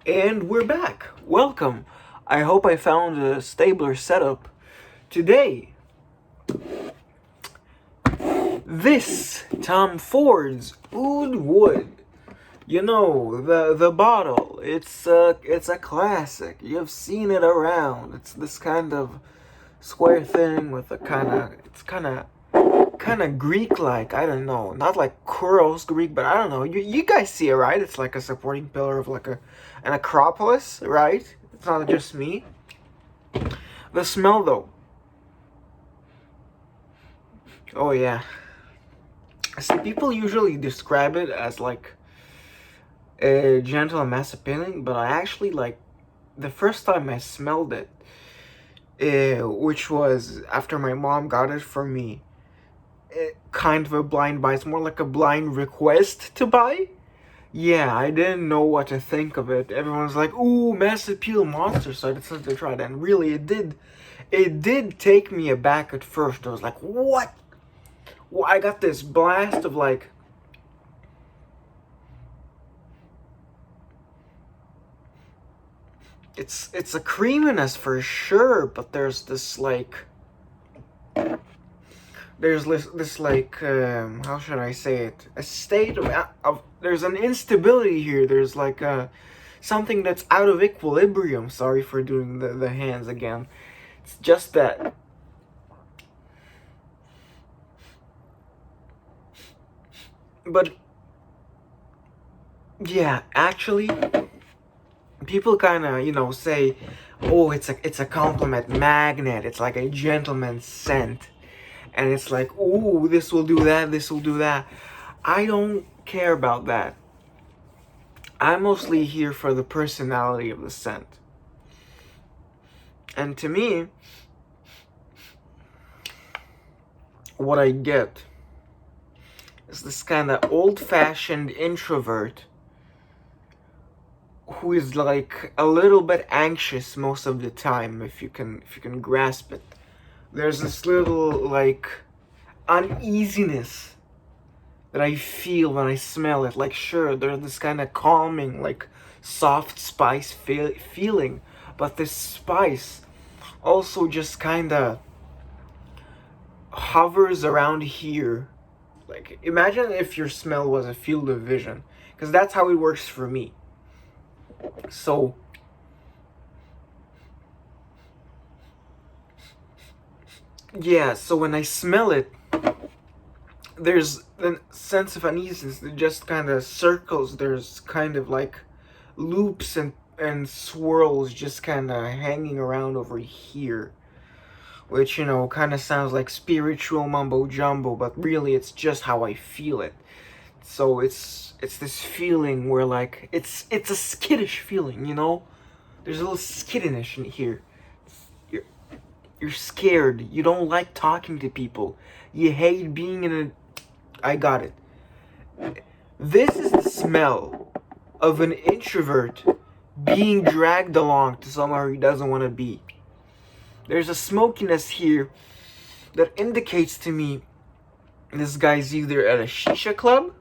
And we're back. Welcome. I hope I found a stabler setup. Today, this Tom Ford's Oud Wood. You know, the bottle. It's a classic. You've seen it around. It's this kind of square thing with a kind of Greek-like. I don't know, not like Kuros Greek, but I don't know. You guys see it, right? It's like a supporting pillar of like an Acropolis, right? It's not just me. The smell, though. Oh yeah. See, people usually describe it as like gentle and mass appealing, but I actually like the first time I smelled it, which was after my mom got it for me. Kind of a blind buy. It's more like a blind request to buy. Yeah, I didn't know what to think of it. Everyone's like, "Ooh, mass appeal monster," so I decided to try it. And really, it did take me aback at first. I was like, "What?" Well, I got this blast of like, it's a creaminess for sure, but there's this like, there's this like, how should I say it? A state of there's an instability here. There's like something that's out of equilibrium. Sorry for doing the hands again. It's just that. But yeah, actually, people kind of say, "Oh, it's a compliment magnet. It's like a gentleman's scent," and it's like, "Ooh, this will do that. This will do that." I don't care about that. I'm mostly here for the personality of the scent. And to me, what I get is this kind of old-fashioned introvert who is like a little bit anxious most of the time, if you can grasp it. There's this little like uneasiness that I feel when I smell it. Like, sure, there's this kind of calming, like soft spice feeling, but this spice also just kind of hovers around here. Like, imagine if your smell was a field of vision, because that's how it works for me. So, yeah, so when I smell it, there's a sense of uneasiness that just kind of circles. There's kind of like loops and swirls just kind of hanging around over here, which kind of sounds like spiritual mumbo jumbo, but really it's just how I feel it. So it's this feeling where like it's a skittish feeling. There's a little skittishness in here. You're you're scared. You don't like talking to people. You hate being in a. I got it. This is the smell of an introvert being dragged along to somewhere he doesn't want to be. There's a smokiness here that indicates to me this guy's either at a shisha club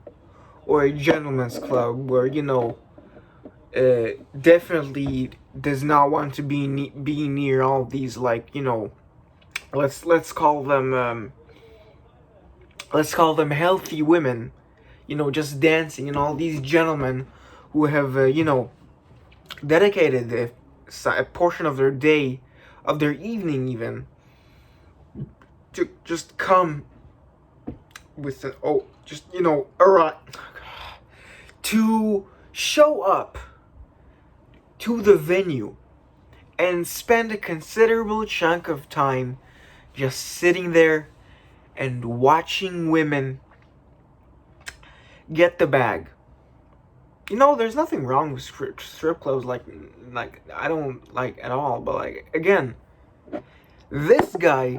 or a gentleman's club where, definitely does not want to be near all these, like, let's call them healthy women, just dancing, and all these gentlemen who have dedicated a portion of their day, of their evening even, to just come with to show up to the venue and spend a considerable chunk of time just sitting there and watching women get the bag. There's nothing wrong with strip clubs, like I don't like at all, but like, again, this guy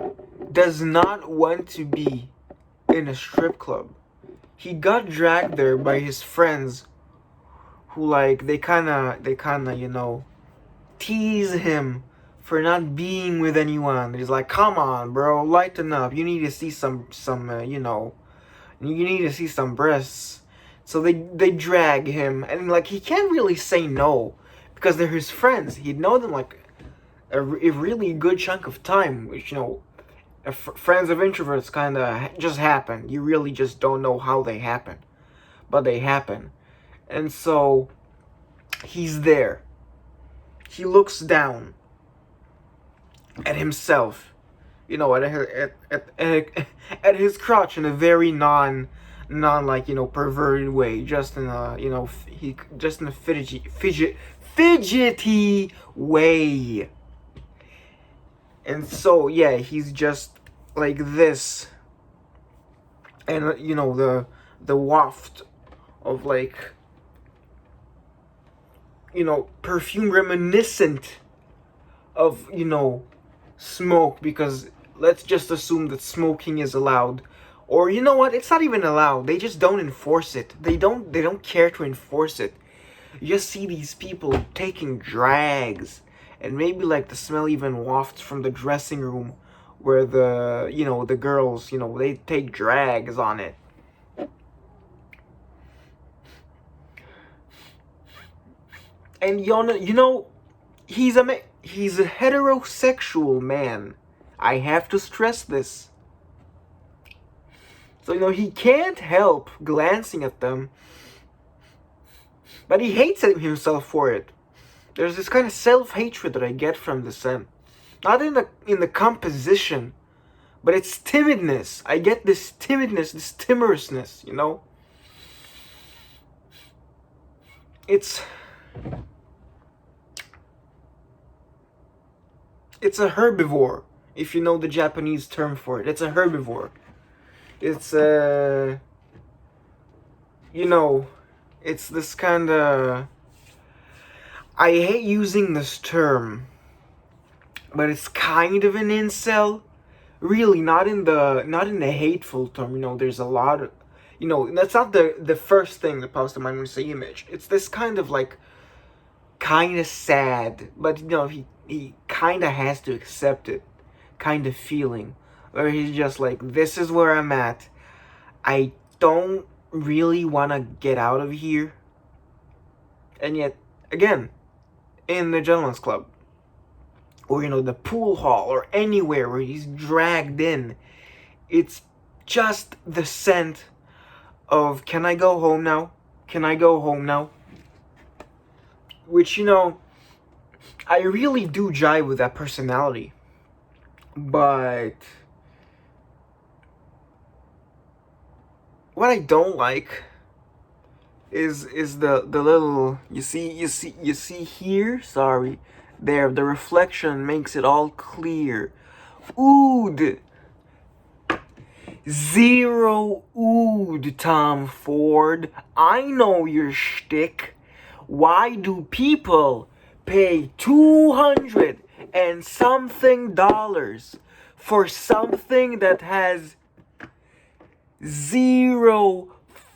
does not want to be in a strip club. He got dragged there by his friends who, like, they kind of tease him for not being with anyone. He's like, "Come on, bro, lighten up. You need to see you need to see some breasts." So they drag him, and like, he can't really say no because they're his friends. He'd know them like a really good chunk of time, which, you know, friends of introverts kind of just happen. You really just don't know how they happen, but they happen. And so he's there. He looks down at himself, you know, at his crotch in a very non like, you know, perverted way, just in a, you know, he just in a fidgety way. And so yeah, he's just like this, and you know, the waft of, like, you know, perfume reminiscent of, you know, smoke, because let's just assume that smoking is allowed. Or, you know what, it's not even allowed. They just don't enforce it. They don't care to enforce it. You just see these people taking drags, and maybe like the smell even wafts from the dressing room where the, you know, the girls, you know, they take drags on it. And you know, he's a heterosexual man. I have to stress this. So, you know, he can't help glancing at them, but he hates himself for it. There's this kind of self-hatred that I get from the scent. Not in the composition, but it's timidness. I get this timidness, this timorousness, you know? It's a herbivore, if you know the Japanese term for it. It's a herbivore. It's you know, it's this kind of, I hate using this term, but it's kind of an incel. Really, not in the hateful term. You know, there's a lot of, you know, that's not the first thing that pops to mind when you say image. It's this kind of, like, kind of sad, but, you know, he kind of has to accept it, kind of feeling, where he's just like, this is where I'm at. I don't really want to get out of here. And yet, again, in the gentleman's club, or, you know, the pool hall, or anywhere where he's dragged in, it's just the scent of, can I go home now? Can I go home now? Which, you know, I really do jive with that personality. But what I don't like is the little, you see here, sorry, there, the reflection makes it all clear. Oud. Zero oud, Tom Ford. I know your shtick. Why do people pay $200 and something for something that has zero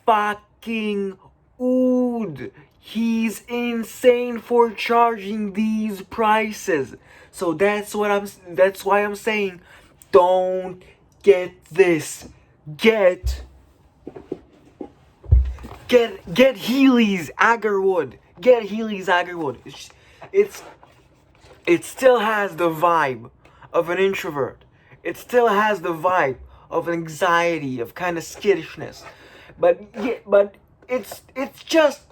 fucking oud? He's insane for charging these prices. So that's why I'm saying, don't get this. Get Healy's Agarwood. Get Healy's Agarwood. It still has the vibe of an introvert. It still has the vibe of anxiety, of kind of skittishness. But it's just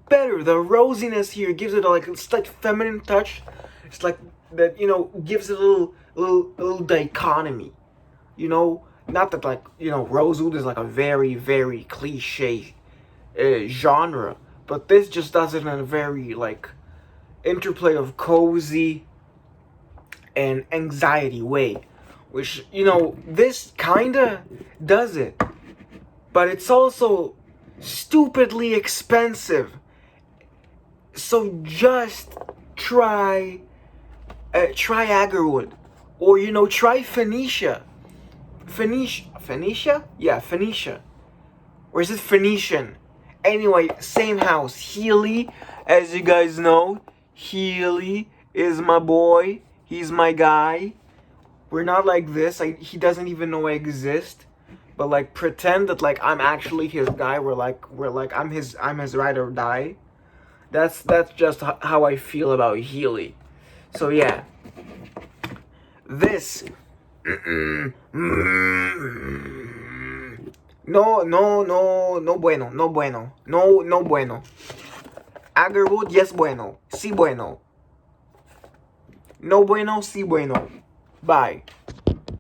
better. The rosiness here gives it a slight feminine touch. It's like that, you know, gives it a little dichotomy. You know, not that, like, you know, rosewood is like a very, very cliche genre, but this just does it in a very, like, interplay of cozy and anxiety way, which, you know, this kinda does it, but it's also stupidly expensive. So just try Agarwood, or, you know, try Phoenicia. Phoenicia? Yeah, Phoenicia. Or is it Phoenician? Anyway, same house. Healy, as you guys know, Healy is my boy. He's my guy. We're not like this. He doesn't even know I exist. But, like, pretend that, like, I'm actually his guy. We're like I'm his ride or die. That's just how I feel about Healy. So yeah, this. No, no, no, no bueno, no bueno, no, no bueno. Agarwood, yes bueno, sí bueno. No bueno, sí bueno. Bye.